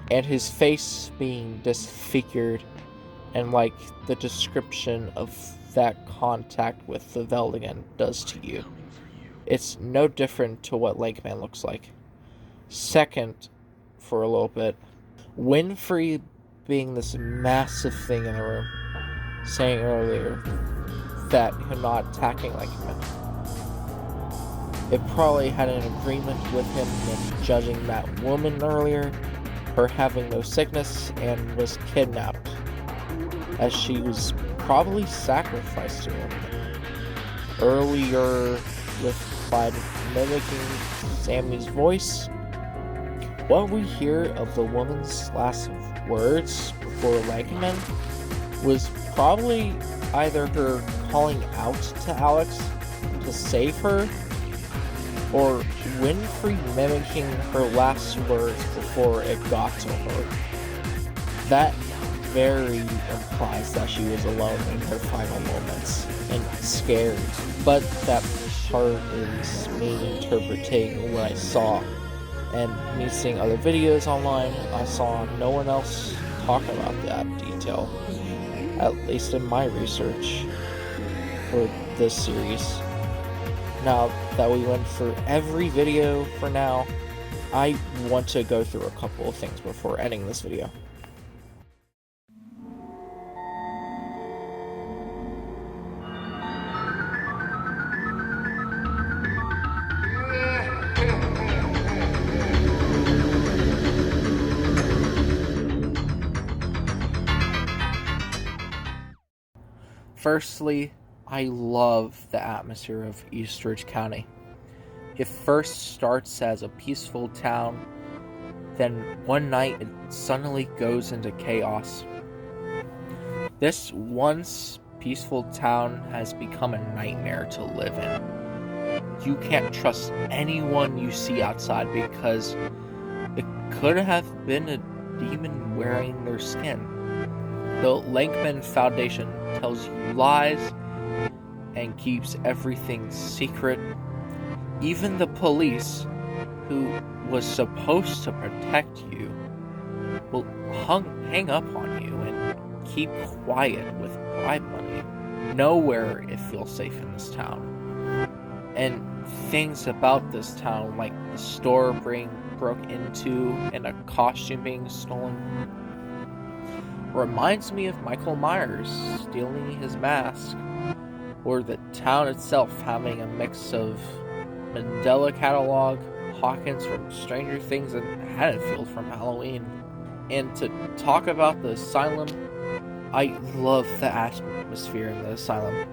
and his face being disfigured, and like the description of that contact with the Veldigan does to you. It's no different to what Lakeman looks like. Second, for a little bit, Winfrey being this massive thing in the room, saying earlier that you're not attacking Lakeman. It probably had an agreement with him in judging that woman earlier, her having no sickness, and was kidnapped, as she was probably sacrificed to him earlier by mimicking Sammy's voice. What we hear of the woman's last words before Lakeman was probably either her calling out to Alex to save her, or Winfrey mimicking her last words before it got to her. That very implies that she was alone in her final moments and scared, but that part is me interpreting what I saw, and me seeing other videos online. I saw no one else talk about that detail, at least in my research for this series. Now that we went through every video for now, I want to go through a couple of things before ending this video. Firstly, I love the atmosphere of Eastridge County. It first starts as a peaceful town, then one night it suddenly goes into chaos. This once peaceful town has become a nightmare to live in. You can't trust anyone you see outside because it could have been a demon wearing their skin. The Lankman Foundation tells you lies and keeps everything secret. Even the police, who was supposed to protect you, will hang up on you and keep quiet with bribe money. Nowhere it feels safe in this town. And things about this town, like the store being broke into and a costume being stolen, reminds me of Michael Myers stealing his mask, or the town itself having a mix of Mandela Catalog, Hawkins from Stranger Things, and Haddonfield from Halloween. And to talk about the asylum, I love the atmosphere in the asylum.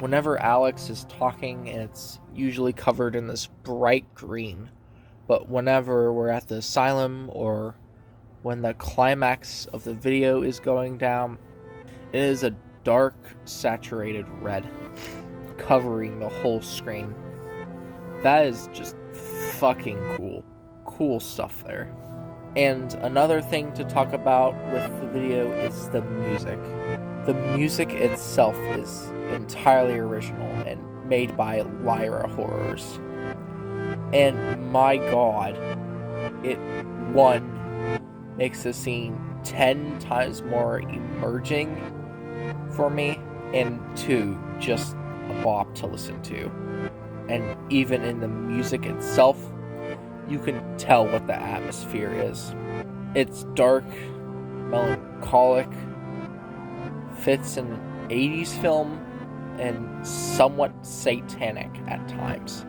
Whenever Alex is talking, it's usually covered in this bright green, but whenever we're at the asylum or when the climax of the video is going down, it is a dark, saturated red, covering the whole screen. That is just fucking cool. Cool stuff there. And another thing to talk about with the video is the music. The music itself is entirely original and made by Lyra Horrors. And my god, it, one, makes the scene 10 times more emerging for me, and 2, just a bop to listen to. And even in the music itself, you can tell what the atmosphere is. It's dark, melancholic, fits in an 80s film, and somewhat satanic at times,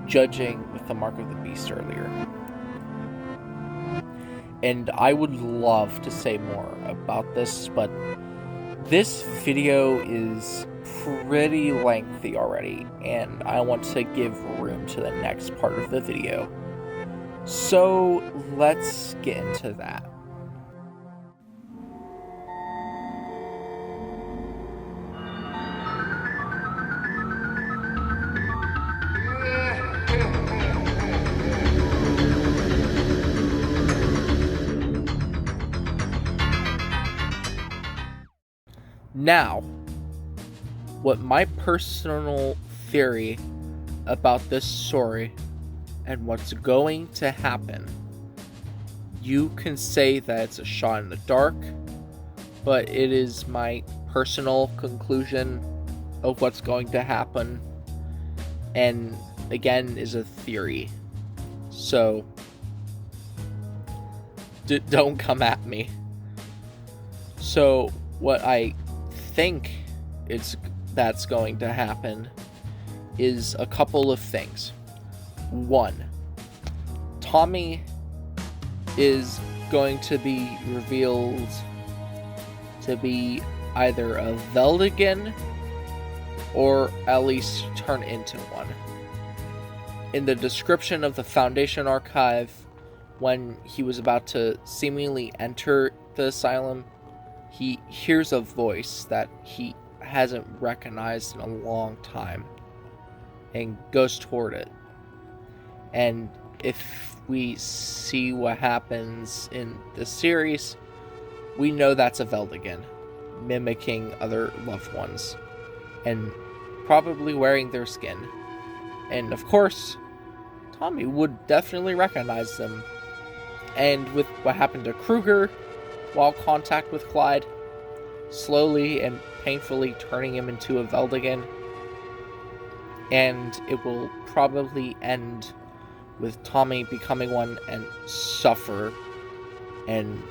judging with the Mark of the Beast earlier. And I would love to say more about this, but this video is pretty lengthy already, and I want to give room to the next part of the video. So let's get into that. Now, what my personal theory about this story and what's going to happen, you can say that it's a shot in the dark, but it is my personal conclusion of what's going to happen, and again is a theory, so don't come at me. So what I think that's going to happen is a couple of things. One, Tommy is going to be revealed to be either a Veldigan or at least turn into one. In the description of the Foundation archive, when he was about to seemingly enter the asylum, he hears a voice that he hasn't recognized in a long time and goes toward it. And if we see what happens in the series, we know that's a Veldigan, mimicking other loved ones, and probably wearing their skin. And of course, Tommy would definitely recognize them. And with what happened to Kruger while contact with Clyde, slowly and painfully turning him into a Veldigan, and it will probably end with Tommy becoming one and suffer. And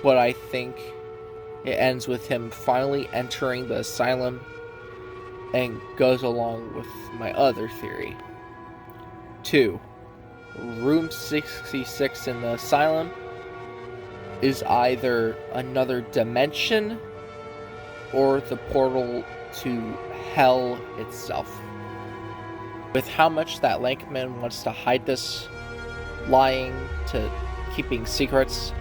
what I think it ends with him finally entering the asylum, and goes along with my other theory. 2. Room 66 in the asylum is either another dimension or the portal to hell itself. With how much that Lankman wants to hide this, lying to keeping secrets,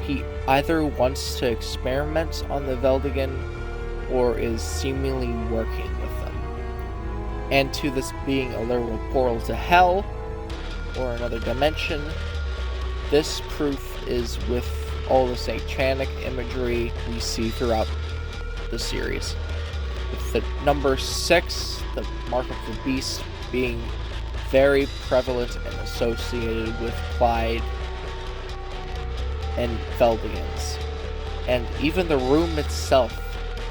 he either wants to experiment on the Veldigan or is seemingly working with them. And to this being a literal portal to hell or another dimension, this proof is with all the satanic imagery we see throughout the series. With the number 6, the mark of the beast, being very prevalent and associated with Clyde and Veldigans. And even the room itself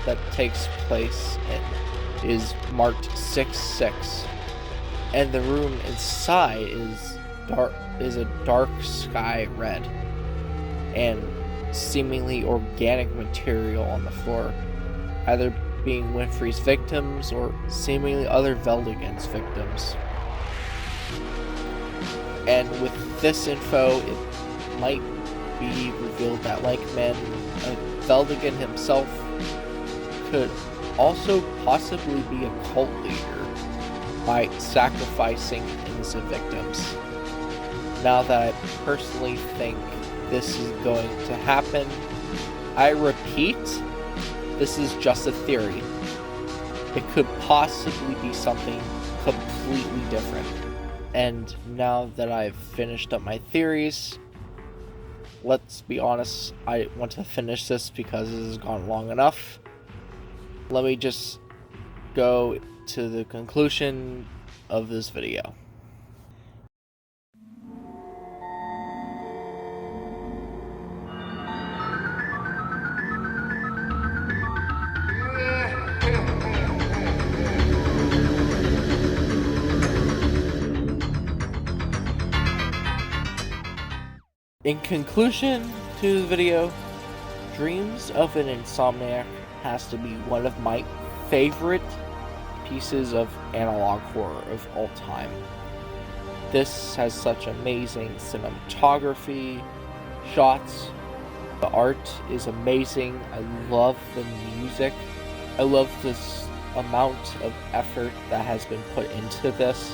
that takes place in is marked 6-6. And the room inside is a dark sky red and seemingly organic material on the floor, either being Winfrey's victims or seemingly other Veldigan's victims. And with this info, it might be revealed that Lankman, Veldigan himself, could also possibly be a cult leader by sacrificing innocent victims. Now that I personally think this is going to happen, I repeat, this is just a theory. It could possibly be something completely different. And now that I've finished up my theories, let's be honest, I want to finish this because this has gone long enough. Let me just go to the conclusion of this video. In conclusion to the video, Dreams of an Insomniac has to be one of my favorite pieces of analog horror of all time. This has such amazing cinematography, shots, the art is amazing, I love the music, I love this amount of effort that has been put into this.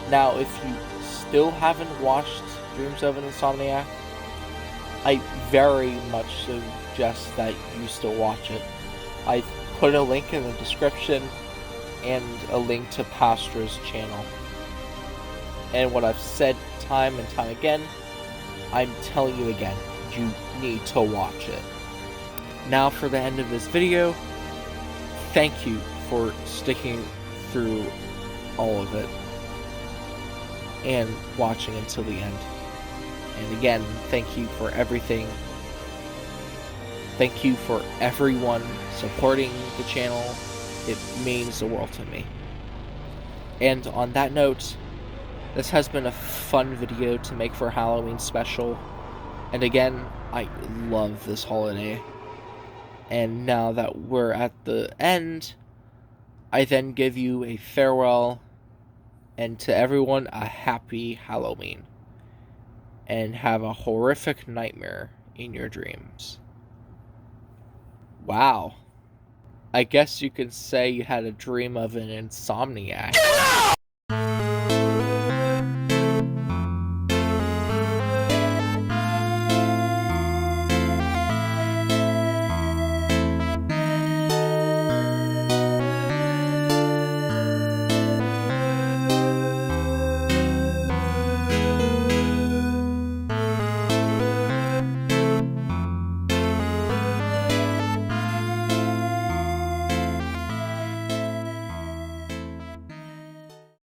Now, if you still haven't watched Dreams of an Insomniac, I very much suggest that you still watch it. I've put a link in the description and a link to Pastra's channel. And what I've said time and time again, I'm telling you again, you need to watch it. Now for the end of this video, thank you for sticking through all of it and watching until the end. And again, thank you for everything. Thank you for everyone supporting the channel. It means the world to me. And on that note, this has been a fun video to make for Halloween special. And again, I love this holiday. And now that we're at the end, I then give you a farewell, and to everyone, a happy Halloween. And have a horrific nightmare in your dreams. Wow. I guess you could say you had a dream of an Insomniac.